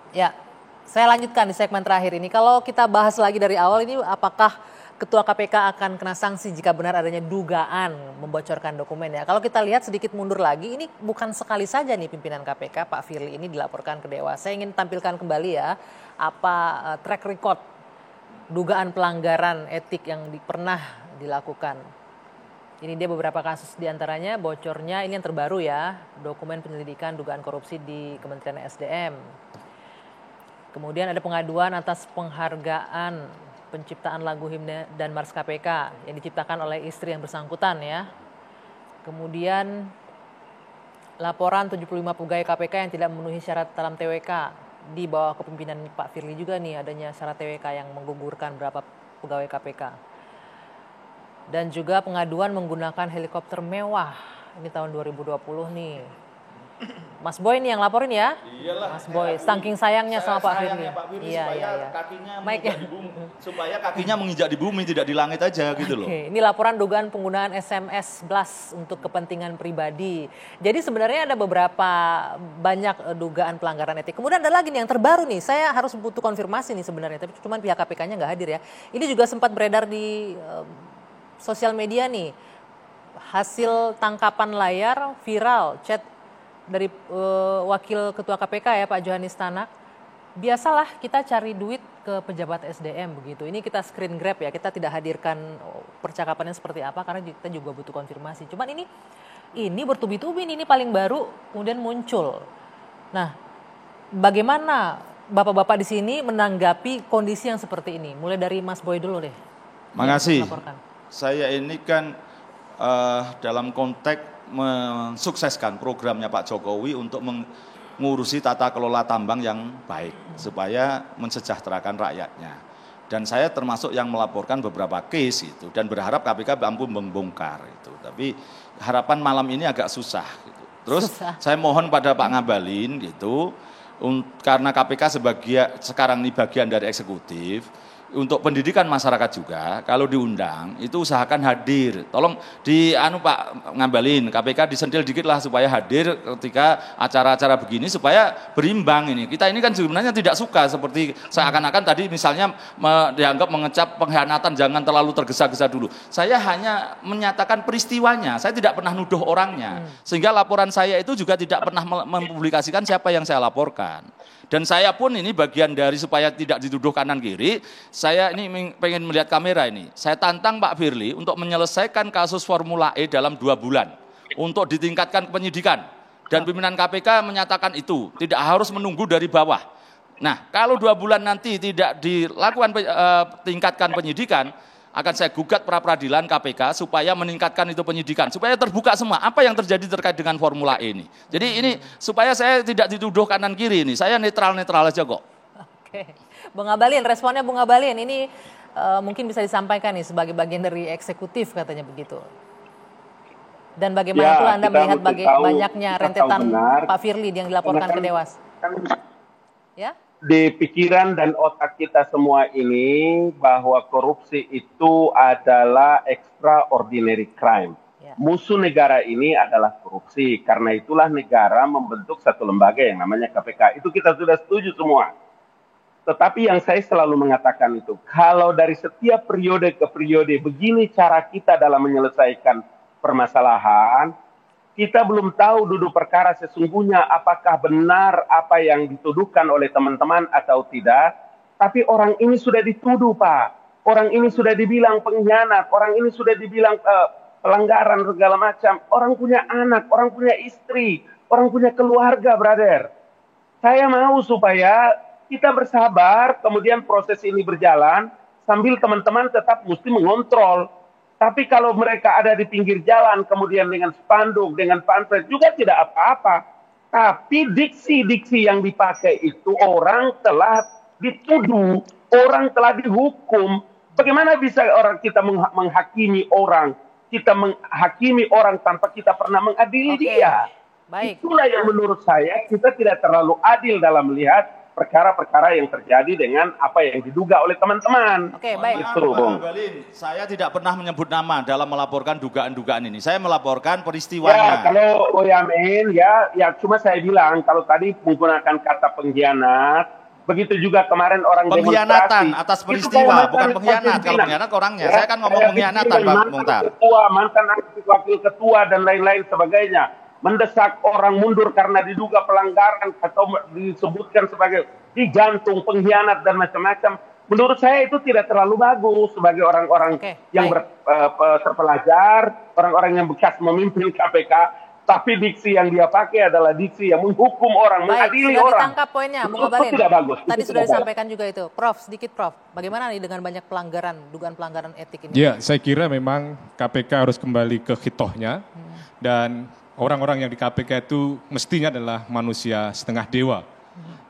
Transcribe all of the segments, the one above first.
Ya, saya lanjutkan di segmen terakhir ini. Kalau kita bahas lagi dari awal ini, apakah Ketua KPK akan kena sanksi jika benar adanya dugaan membocorkan dokumen ya. Kalau kita lihat sedikit mundur lagi, ini bukan sekali saja nih pimpinan KPK Pak Firly ini dilaporkan ke Dewas. Saya ingin tampilkan kembali ya apa track record dugaan pelanggaran etik yang pernah dilakukan. Ini dia beberapa kasus diantaranya bocornya, ini yang terbaru ya, dokumen penyelidikan dugaan korupsi di Kementerian SDM. Kemudian ada pengaduan atas penghargaan penciptaan lagu himne dan mars KPK yang diciptakan oleh istri yang bersangkutan ya. Kemudian laporan 75 pegawai KPK yang tidak memenuhi syarat dalam TWK di bawah kepemimpinan Pak Firly juga nih adanya syarat TWK yang menggugurkan berapa pegawai KPK. Dan juga pengaduan menggunakan helikopter mewah. Ini tahun 2020 nih. Mas Boy nih yang laporin ya? Iyalah. Mas Boy, saking sayangnya sama Pak Firly. Iya. Supaya kakinya menginjak di bumi, tidak di langit aja gitu loh. Ini laporan dugaan penggunaan SMS blast untuk kepentingan pribadi. Jadi sebenarnya ada beberapa banyak dugaan pelanggaran etik. Kemudian ada lagi nih yang terbaru nih, saya harus butuh konfirmasi nih sebenarnya, tapi cuma pihak KPK-nya nggak hadir ya. Ini juga sempat beredar di sosial media nih, hasil tangkapan layar viral chat dari wakil ketua KPK ya Pak Johanis Tanak. Biasalah kita cari duit ke pejabat SDM begitu. Ini kita screen grab ya, kita tidak hadirkan percakapannya seperti apa karena kita juga butuh konfirmasi. Cuman ini bertubi-tubi ini paling baru kemudian muncul. Nah, bagaimana Bapak-bapak di sini menanggapi kondisi yang seperti ini? Mulai dari Mas Boy dulu deh. Makasih. Saya ini kan dalam konteks mensukseskan programnya Pak Jokowi untuk mengurusi tata kelola tambang yang baik supaya mensejahterakan rakyatnya. Dan saya termasuk yang melaporkan beberapa case itu dan berharap KPK mampu membongkar itu. Tapi harapan malam ini agak susah gitu. Terus saya mohon pada Pak Ngabalin gitu, karena KPK sekarang ini bagian dari eksekutif. Untuk pendidikan masyarakat juga, kalau diundang itu usahakan hadir. Tolong Pak Ngabalin, KPK disentil dikit lah supaya hadir ketika acara-acara begini supaya berimbang ini. Kita ini kan sebenarnya tidak suka seperti seakan-akan tadi misalnya dianggap mengecap pengkhianatan, jangan terlalu tergesa-gesa dulu. Saya hanya menyatakan peristiwanya, saya tidak pernah nuduh orangnya. Sehingga laporan saya itu juga tidak pernah mempublikasikan siapa yang saya laporkan. Dan saya pun ini bagian dari supaya tidak dituduh kanan kiri, saya ini pengen melihat kamera ini. Saya tantang Pak Firly untuk menyelesaikan kasus Formula E dalam 2 bulan. Untuk ditingkatkan ke penyidikan. Dan pimpinan KPK menyatakan itu, tidak harus menunggu dari bawah. Nah, kalau 2 bulan nanti tidak dilakukan tingkatkan penyidikan, akan saya gugat pra-peradilan KPK supaya meningkatkan itu penyidikan, supaya terbuka semua apa yang terjadi terkait dengan Formula E ini. Jadi ini supaya saya tidak dituduh kanan kiri ini, saya netral-netral aja kok. Oke, Bung Ngabalin, responnya Bung Ngabalin ini mungkin bisa disampaikan nih sebagai bagian dari eksekutif katanya begitu. Dan bagaimana pula Anda melihat banyaknya rentetan Pak Firly yang dilaporkan ke Dewas? Ya? Di pikiran dan otak kita semua ini bahwa korupsi itu adalah extraordinary crime. Ya. Musuh negara ini adalah korupsi. Karena itulah negara membentuk satu lembaga yang namanya KPK. Itu kita sudah setuju semua. Tetapi yang saya selalu mengatakan itu, kalau dari setiap periode ke periode begini cara kita dalam menyelesaikan permasalahan, kita belum tahu duduk perkara sesungguhnya apakah benar apa yang dituduhkan oleh teman-teman atau tidak. Tapi orang ini sudah dituduh, Pak. Orang ini sudah dibilang pengkhianat. Orang ini sudah dibilang pelanggaran segala macam. Orang punya anak, orang punya istri, orang punya keluarga, brother. Saya mau supaya kita bersabar, kemudian proses ini berjalan, sambil teman-teman tetap mesti mengontrol. Tapi kalau mereka ada di pinggir jalan, kemudian dengan spanduk, dengan pamflet, juga tidak apa-apa. Tapi diksi-diksi yang dipakai itu orang telah dituduh, orang telah dihukum. Bagaimana bisa orang kita menghakimi orang? Kita menghakimi orang tanpa kita pernah mengadili dia. Baik. Itulah yang menurut saya kita tidak terlalu adil dalam melihat perkara-perkara yang terjadi dengan apa yang diduga oleh teman-teman. Oke, baik. Itu, Bung. Saya tidak pernah menyebut nama dalam melaporkan dugaan-dugaan ini. Saya melaporkan peristiwanya. Ya, kalau Boyamin, ya cuma saya bilang kalau tadi menggunakan kata pengkhianat, Begitu juga kemarin orang pengkhianatan demonstrasi. atas peristiwa, bukan pengkhianat. Kalau pengkhianat orangnya, saya kan ngomong pengkhianatan Pak Mukhtar. Mantan wakil ketua dan lain-lain sebagainya. Mendesak orang mundur karena diduga pelanggaran atau disebutkan sebagai dijantung, pengkhianat dan macam-macam. Menurut saya itu tidak terlalu bagus sebagai orang-orang yang terpelajar, orang-orang yang bekas memimpin KPK. Tapi diksi yang dia pakai adalah diksi yang menghukum orang, mengadili orang. Ditangkap poinnya, Bung Ngabalin. Tidak bagus. Tadi sudah disampaikan juga itu. Prof, sedikit Prof. Bagaimana nih dengan banyak pelanggaran, dugaan pelanggaran etik ini? Ya, saya kira memang KPK harus kembali ke hitohnya. Dan orang-orang yang di KPK itu mestinya adalah manusia setengah dewa.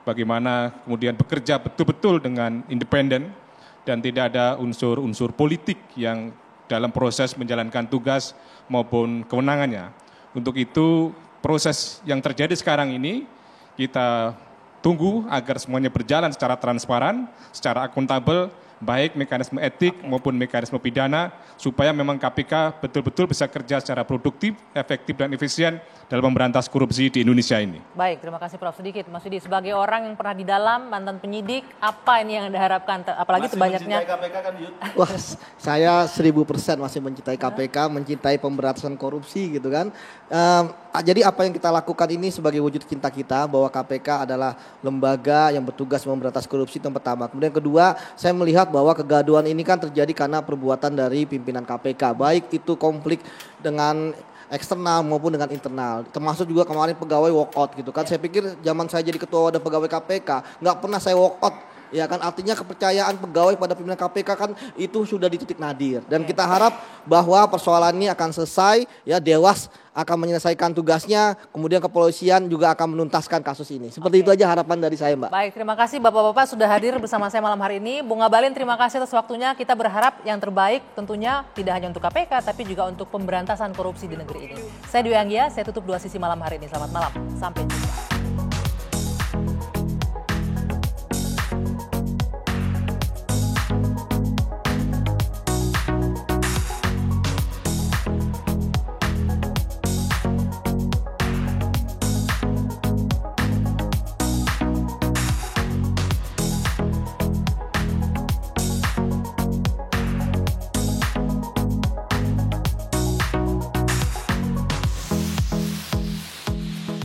Bagaimana kemudian bekerja betul-betul dengan independen dan tidak ada unsur-unsur politik yang dalam proses menjalankan tugas maupun kewenangannya. Untuk itu proses yang terjadi sekarang ini kita tunggu agar semuanya berjalan secara transparan, secara akuntabel, baik mekanisme etik maupun mekanisme pidana, supaya memang KPK betul-betul bisa kerja secara produktif, efektif dan efisien dalam memberantas korupsi di Indonesia ini. Baik, terima kasih Prof. Sedikit, Mas Yudi, sebagai orang yang pernah di dalam, mantan penyidik, apa ini yang Anda harapkan? Apalagi masih sebanyaknya. mencintai KPK kan, Yud? Wah, saya 1000% masih mencintai KPK, mencintai pemberantasan korupsi gitu kan. Jadi apa yang kita lakukan ini sebagai wujud cinta kita bahwa KPK adalah lembaga yang bertugas memberantas korupsi itu yang pertama. Kemudian kedua, saya melihat bahwa kegaduhan ini kan terjadi karena perbuatan dari pimpinan KPK. Baik itu konflik dengan eksternal maupun dengan internal, termasuk juga kemarin pegawai walk out gitu kan. Saya pikir zaman saya jadi ketua wadah pegawai KPK nggak pernah saya walk out, ya kan, artinya kepercayaan pegawai pada pimpinan KPK kan itu sudah di titik nadir dan kita harap bahwa persoalan ini akan selesai, ya, Dewas akan menyelesaikan tugasnya, kemudian kepolisian juga akan menuntaskan kasus ini. Seperti itu aja harapan dari saya, Mbak. Baik, terima kasih Bapak-Bapak sudah hadir bersama saya malam hari ini. Bung Ngabalin, terima kasih atas waktunya. Kita berharap yang terbaik tentunya tidak hanya untuk KPK tapi juga untuk pemberantasan korupsi di negeri ini. Saya Dwi Anggia, saya tutup 2 Sisi malam hari ini. Selamat malam, sampai jumpa.